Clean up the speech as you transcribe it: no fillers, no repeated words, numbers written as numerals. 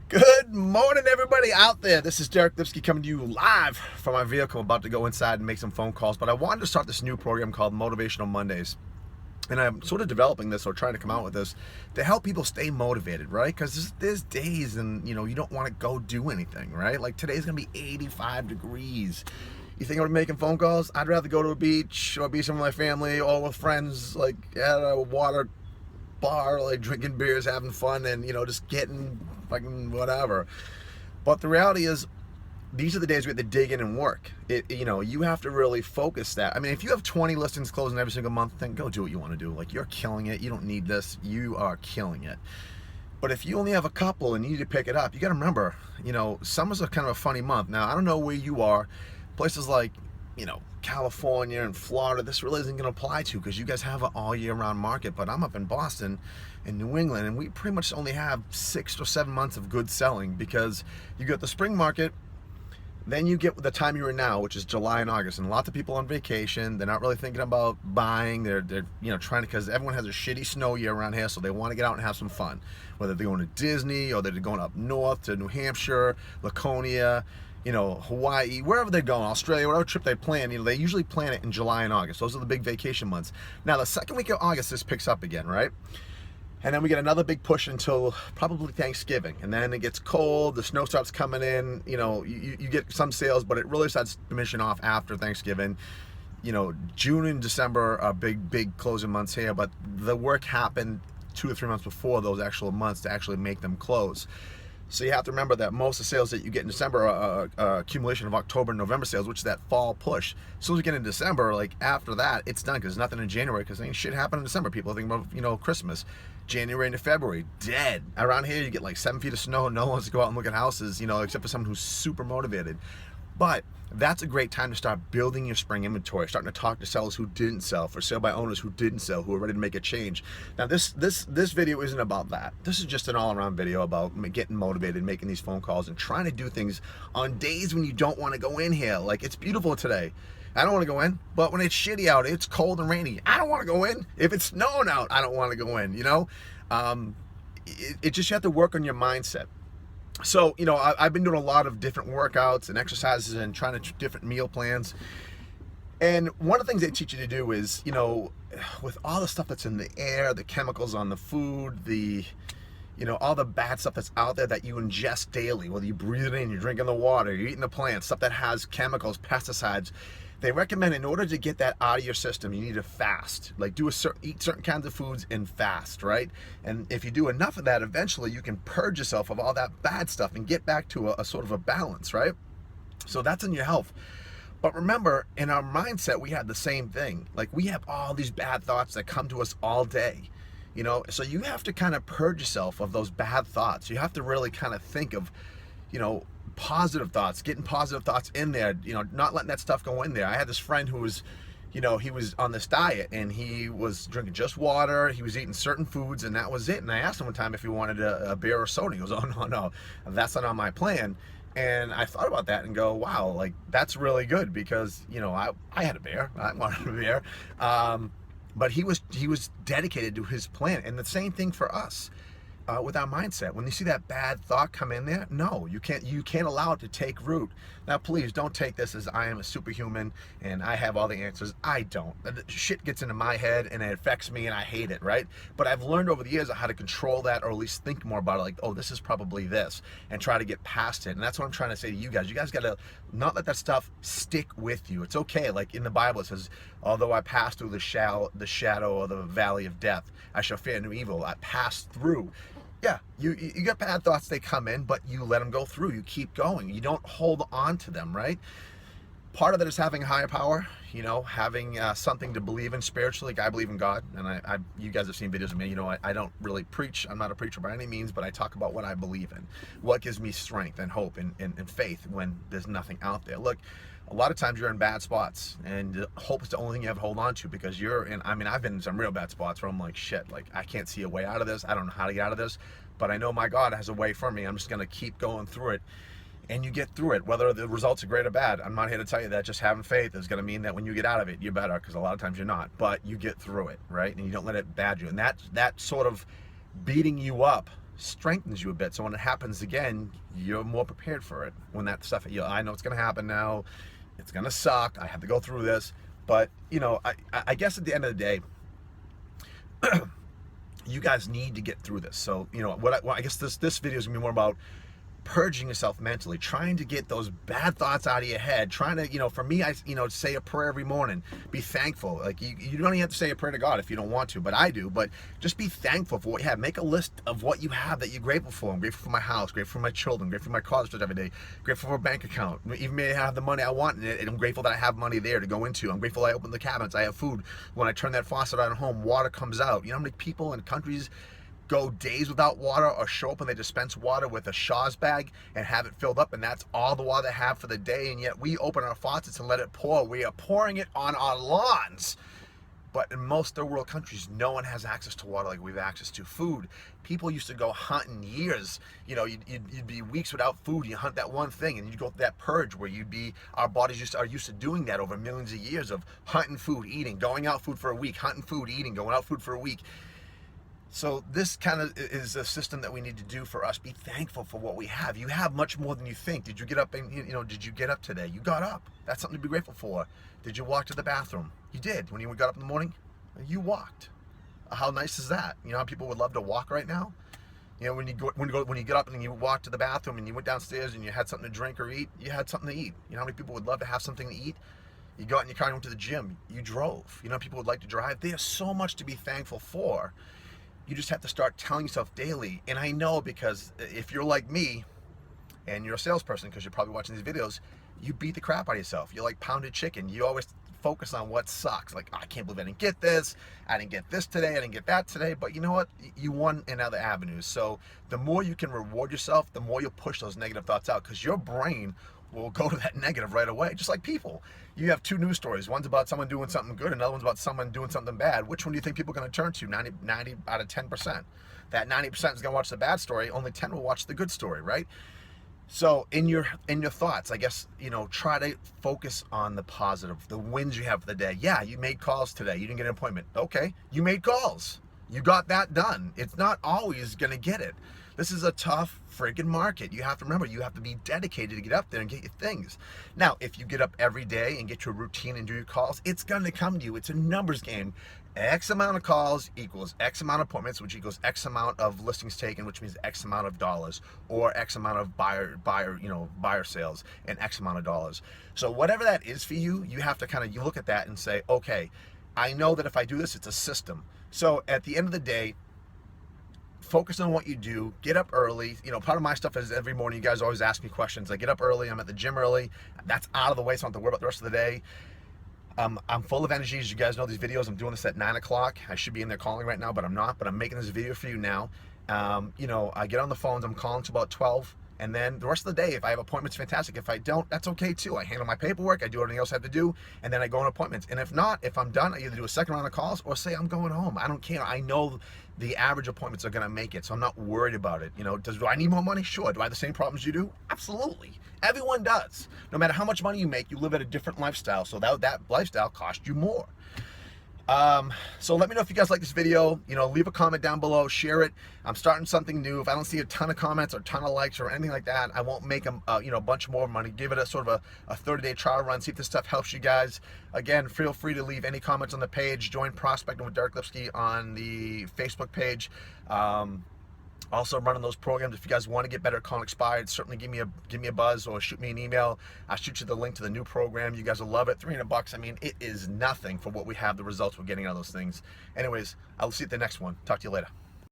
Good morning, everybody out there. This is Deric Lipski coming to you live from my vehicle. I'm about to go inside and make some phone calls, but I wanted to start this new program called Motivational Mondays. And I'm sort of developing this or trying to come out with this to help people stay motivated, right? Because there's days and, you don't want to go do anything, right? Like today's going to be 85 degrees. You think I'm making phone calls? I'd rather go to a beach or be somewhere with my family or with friends, like at a water bar, like drinking beers, having fun, and just getting fucking whatever. But the reality is, these are the days we have to dig in and work. You have to really focus that. I mean, if you have 20 listings closing every single month, then go do what you want to do. Like, you're killing it. You don't need this. You are killing it. But if you only have a couple and you need to pick it up, you got to remember, summer's a kind of a funny month. Now, I don't know where you are. Places like, California and Florida, this really isn't going to apply to because you guys have an all year round market. But I'm up in Boston, in New England, and we pretty much only have 6 or 7 months of good selling because you get the spring market. Then you get the time you're in now, which is July and August, and lots of people on vacation. They're not really thinking about buying. They're trying to, because everyone has a shitty snow year around here, so they want to get out and have some fun. Whether they're going to Disney or they're going up north to New Hampshire, Laconia, Hawaii, wherever they're going, Australia, whatever trip they plan, they usually plan it in July and August. Those are the big vacation months. Now, the second week of August, this picks up again, right? And then we get another big push until probably Thanksgiving. And then it gets cold, the snow starts coming in, you get some sales, but it really starts diminishing off after Thanksgiving. June and December are big closing months here, but the work happened 2 or 3 months before those actual months to actually make them close. So you have to remember that most of the sales that you get in December are accumulation of October and November sales, which is that fall push. As soon as you get in December, like after that, it's done because there's nothing in January because ain't shit happened in December. People are thinking about, Christmas. January into February, dead. Around here, you get like 7 feet of snow. No one wants to go out and look at houses, except for someone who's super motivated. But that's a great time to start building your spring inventory, starting to talk to sellers who didn't sell, for sale by owners who didn't sell, who are ready to make a change. Now, this video isn't about that. This is just an all-around video about getting motivated, making these phone calls, and trying to do things on days when you don't want to go in here. Like, it's beautiful today. I don't want to go in, but when it's shitty out, it's cold and rainy, I don't want to go in. If it's snowing out, I don't want to go in, It just, you have to work on your mindset. So, I've been doing a lot of different workouts and exercises and trying to different meal plans. And one of the things they teach you to do is, with all the stuff that's in the air, the chemicals on the food, all the bad stuff that's out there that you ingest daily, whether you breathe it in, you're drinking the water, you're eating the plants, stuff that has chemicals, pesticides, they recommend in order to get that out of your system, you need to fast. Like eat certain kinds of foods and fast, right? And if you do enough of that, eventually you can purge yourself of all that bad stuff and get back to a sort of a balance, right? So that's in your health. But remember, in our mindset, we have the same thing. Like, we have all these bad thoughts that come to us all day. So you have to kind of purge yourself of those bad thoughts. You have to really kind of think of, positive thoughts, getting positive thoughts in there, not letting that stuff go in there. I had this friend who was, he was on this diet and he was drinking just water. He was eating certain foods and that was it. And I asked him one time if he wanted a beer or soda. He goes, oh, no, that's not on my plan. And I thought about that and go, wow, like, that's really good because, I had a beer. I wanted a beer. But he was dedicated to his plan. And the same thing for us. With our mindset, when you see that bad thought come in there, no, you can't allow it to take root. Now, please don't take this as I am a superhuman and I have all the answers. I don't. Shit gets into my head and it affects me and I hate it, right? But I've learned over the years how to control that, or at least think more about it, like, oh, this is probably this, and try to get past it. And that's what I'm trying to say to you guys. You guys got to not let that stuff stick with you. It's okay. Like in the Bible, it says, although I pass through the shadow of the valley of death, I shall fear no evil. I passed through. Yeah, you got bad thoughts, they come in, but you let them go through. You keep going. You don't hold on to them, right? Part of that is having a higher power, having something to believe in spiritually. Like, I believe in God, and you guys have seen videos of me. I don't really preach. I'm not a preacher by any means, but I talk about what I believe in, what gives me strength and hope and faith when there's nothing out there. Look, a lot of times you're in bad spots, and hope is the only thing you have to hold on to because you're in. I mean, I've been in some real bad spots where I'm like, shit, like, I can't see a way out of this. I don't know how to get out of this, but I know my God has a way for me. I'm just going to keep going through it. And you get through it, whether the results are great or bad. I'm not here to tell you that just having faith is going to mean that when you get out of it, you're better, because a lot of times you're not. But you get through it, right? And you don't let it bad you. And that sort of beating you up strengthens you a bit. So when it happens again, you're more prepared for it. When that stuff, I know it's going to happen now. It's going to suck. I have to go through this. But, I guess at the end of the day, you guys need to get through this. So, I guess this video is going to be more about purging yourself mentally, trying to get those bad thoughts out of your head, trying to, for me, I say a prayer every morning, be thankful. Like you don't even have to say a prayer to God if you don't want to, but I do. But just be thankful for what you have. Make a list of what you have that you're grateful for. I'm grateful for my house, grateful for my children, grateful for my college every day, grateful for a bank account. Even may have the money I want in it, and I'm grateful that I have money there to go into. I'm grateful I open the cabinets, I have food. When I turn that faucet on at home, water comes out. You know how many people in countries go days without water, or show up and they dispense water with a Shaw's bag and have it filled up, and that's all the water they have for the day, and yet we open our faucets and let it pour. We are pouring it on our lawns. But in most third world countries, no one has access to water like we have access to. Food. People used to go hunting years. You'd be weeks without food. You hunt that one thing, and you'd go through that purge where our bodies are used to doing that over millions of years of hunting food, eating, going out food for a week, hunting food, eating, going out food for a week. So this kind of is a system that we need to do for us. Be thankful for what we have. You have much more than you think. Did you get up and, did you get up today? You got up. That's something to be grateful for. Did you walk to the bathroom? You did. When you got up in the morning, you walked. How nice is that? You know how people would love to walk right now? When you get up and you walk to the bathroom and you went downstairs and you had something to drink or eat, you had something to eat. You know how many people would love to have something to eat? You got in your car and went to the gym. You drove. You know people would like to drive. There's so much to be thankful for. You just have to start telling yourself daily. And I know, because if you're like me and you're a salesperson, because you're probably watching these videos, you beat the crap out of yourself. You're like pounded chicken. You always focus on what sucks. Like, I can't believe I didn't get this. I didn't get this today. I didn't get that today. But you know what? You won in other avenues. So the more you can reward yourself, the more you'll push those negative thoughts out, because your brain will go to that negative right away. Just like people. You have two news stories. One's about someone doing something good, another one's about someone doing something bad. Which one do you think people are going to turn to? 90 out of 10%. That 90% is going to watch the bad story. Only 10 will watch the good story, right? So in your thoughts, I guess, try to focus on the positive, the wins you have for the day. Yeah, you made calls today. You didn't get an appointment. Okay, you made calls. You got that done. It's not always going to get it. This is a tough freaking market. You have to remember, you have to be dedicated to get up there and get your things. Now, if you get up every day and get your routine and do your calls, it's going to come to you. It's a numbers game. X amount of calls equals X amount of appointments, which equals X amount of listings taken, which means X amount of dollars, or X amount of buyer sales, and X amount of dollars. So whatever that is for you, you have to you look at that and say, okay, I know that if I do this, it's a system. So at the end of the day, focus on what you do. Get up early. Part of my stuff is every morning you guys always ask me questions. I get up early. I'm at the gym early. That's out of the way, so I don't have to worry about the rest of the day. I'm full of energy. As you guys know, these videos, I'm doing this at 9 o'clock. I should be in there calling right now, but I'm not. But I'm making this video for you now. I get on the phones. I'm calling to about 12. And then the rest of the day, if I have appointments, fantastic. If I don't, that's okay too. I handle my paperwork, I do everything else I have to do, and then I go on appointments. And if not, if I'm done, I either do a second round of calls or say I'm going home. I don't care. I know the average appointments are gonna make it, so I'm not worried about it. Do I need more money? Sure. Do I have the same problems you do? Absolutely. Everyone does. No matter how much money you make, you live at a different lifestyle, so that lifestyle costs you more. So let me know if you guys like this video. Leave a comment down below, share it. I'm starting something new. If I don't see a ton of comments or a ton of likes or anything like that, I won't make them, a bunch more money. Give it a sort of a 30-day trial run. See if this stuff helps you guys. Again, feel free to leave any comments on the page. Join Prospecting with Deric Lipski on the Facebook page. Also running those programs. If you guys want to get better at calling expired, certainly give me a buzz or shoot me an email. I'll shoot you the link to the new program. You guys will love it. $300. I mean, it is nothing for what we have, the results we're getting out of those things. Anyways, I'll see you at the next one. Talk to you later.